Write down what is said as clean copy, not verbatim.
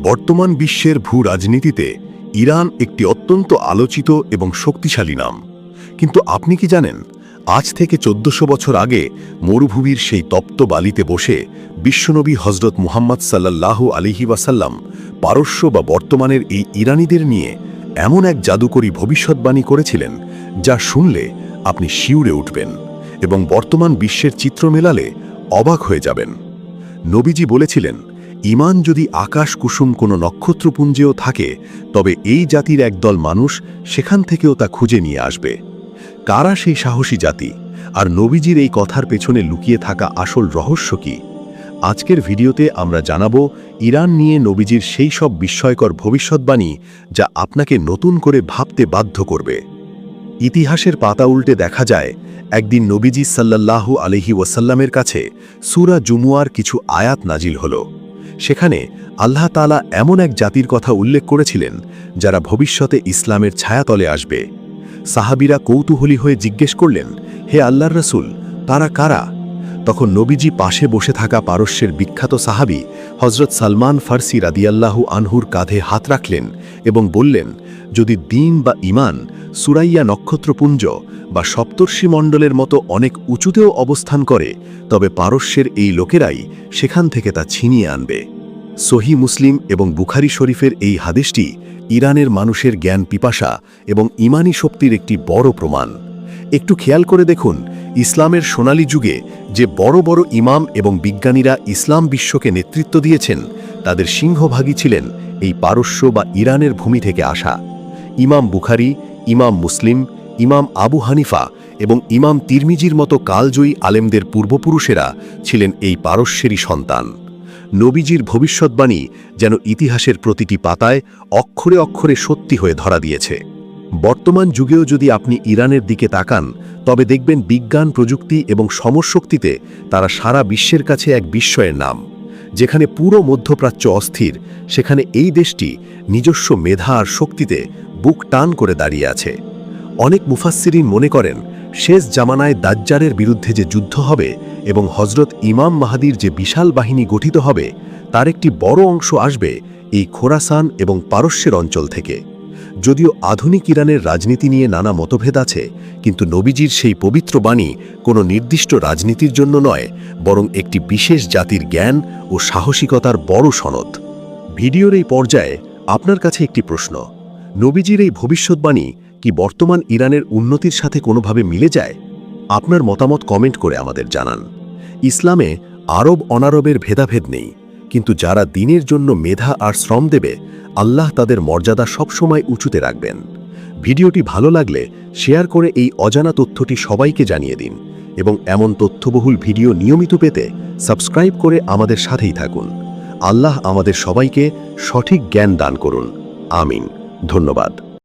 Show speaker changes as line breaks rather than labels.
বর্তমান বিশ্বের ভূ রাজনীতিতে ইরান একটি অত্যন্ত আলোচিত এবং শক্তিশালী নাম। কিন্তু আপনি কি জানেন, আজ থেকে 1400 বছর আগে মরুভূমির সেই তপ্ত বালিতে বসে বিশ্বনবী হজরত মুহাম্মদ সাল্লাল্লাহু আলাইহি ওয়াসাল্লাম পারস্য বা বর্তমানের এই ইরানিদের নিয়ে এমন এক জাদুকরী ভবিষ্যৎবাণী করেছিলেন, যা শুনলে আপনি শিউরে উঠবেন এবং বর্তমান বিশ্বের চিত্র মেলালে অবাক হয়ে যাবেন। নবীজি বলেছিলেন, ঈমান যদি আকাশ কুসুম কোনো নক্ষত্রপুঞ্জেও থাকে, তবে এই জাতির একদল মানুষ সেখান থেকেও তা খুঁজে নিয়ে আসবে। কারা সেই সাহসী জাতি, আর নবীজির এই কথার পেছনে লুকিয়ে থাকা আসল রহস্য কি? আজকের ভিডিওতে আমরা জানাবো ইরান নিয়ে নবীজির সেই সব বিস্ময়কর ভবিষ্যৎবাণী, যা আপনাকে নতুন করে ভাবতে বাধ্য করবে। ইতিহাসের পাতা উল্টে দেখা যায়, একদিন নবীজি সাল্লাল্লাহু আলাইহি ওয়াসাল্লামের কাছে সূরা জুমুয়ার কিছু আয়াত নাজিল হল। সেখানে আল্লাহ তাআলা এমন এক জাতির কথা উল্লেখ করেছিলেন, যারা ভবিষ্যতে ইসলামের ছায়াতলে আসবে। সাহাবীরা কৌতূহলী হয়ে জিজ্ঞেস করলেন, হে আল্লাহর রাসূল, তারা কারা? তখন নবীজি পাশে বসে থাকা পারস্যের বিখ্যাত সাহাবী হযরত সালমান ফারসি রাদিয়াল্লাহু আনহুর কাঁধে হাত রাখলেন এবং বললেন, যদি দ্বীন বা ঈমান সুরাইয়া নক্ষত্রপুঞ্জ বা সপ্তর্ষিমণ্ডলের মতো অনেক উঁচুতেও অবস্থান করে, তবে পারস্যের এই লোকেরাই সেখান থেকে তা ছিনিয়ে আনবে। সহিহ মুসলিম এবং বুখারী শরীফের এই হাদিসটি ইরানের মানুষের জ্ঞান পিপাসা এবং ঈমানী শক্তির একটি বড় প্রমাণ। একটু খেয়াল করে দেখুন, ইসলামের সোনালী যুগে যে বড় বড় ইমাম এবং বিজ্ঞানীরা ইসলাম বিশ্বকে নেতৃত্ব দিয়েছেন, তাদের সিংহভাগই ছিলেন এই পারস্য বা ইরানের ভূমি থেকে আসা। ইমাম বুখারী, ইমাম মুসলিম, ইমাম আবু হানিফা এবং ইমাম তিরমিজির মতো কালজয়ী আলেমদের পূর্বপুরুষেরা ছিলেন এই পারস্যেরই সন্তান। নবীজির ভবিষ্যৎবাণী যেন ইতিহাসের প্রতিটি পাতায় অক্ষরে অক্ষরে সত্যি হয়ে ধরা দিয়েছে। বর্তমান যুগেও যদি আপনি ইরানের দিকে তাকান, তবে দেখবেন বিজ্ঞান, প্রযুক্তি এবং সমরশক্তিতে তারা সারা বিশ্বের কাছে এক বিস্ময়ের নাম। যেখানে পুরো মধ্যপ্রাচ্য অস্থির, সেখানে এই দেশটি নিজস্ব মেধা আর শক্তিতে বুক টান করে দাঁড়িয়ে আছে। অনেক মুফাসসিরিন মনে করেন, শেষ জামানায় দাজ্জালের বিরুদ্ধে যে যুদ্ধ হবে এবং হজরত ইমাম মাহদীর যে বিশাল বাহিনী গঠিত হবে, তার একটি বড় অংশ আসবে এই খোরাসান এবং পারস্যের অঞ্চল থেকে। যদিও আধুনিক ইরানের রাজনীতি নিয়ে নানা মতভেদ আছে, কিন্তু নবীজির সেই পবিত্র বাণী কোনো নির্দিষ্ট রাজনীতির জন্য নয়, বরং একটি বিশেষ জাতির জ্ঞান ও সাহসিকতার বড় সনদ। ভিডিওর এই পর্যায়ে আপনার কাছে একটি প্রশ্ন: নবীজির এই ভবিষ্যৎবাণী কি বর্তমান ইরানের উন্নতির সাথে কোনোভাবে মিলে যায়? আপনার মতামত কমেন্ট করে আমাদের জানান। ইসলামে আরব অনারবের ভেদাভেদ নেই, কিন্তু যারা দ্বীনের জন্য মেধা আর শ্রম দেবে, আল্লাহ তাদের মর্যাদা সবসময় উঁচুতে রাখবেন। ভিডিওটি ভালো লাগলে শেয়ার করে এই অজানা তথ্যটি সবাইকে জানিয়ে দিন এবং এমন তথ্যবহুল ভিডিও নিয়মিত পেতে সাবস্ক্রাইব করে আমাদের সাথেই থাকুন। আল্লাহ আমাদের সবাইকে সঠিক জ্ঞান দান করুন। আমিন। ধন্যবাদ।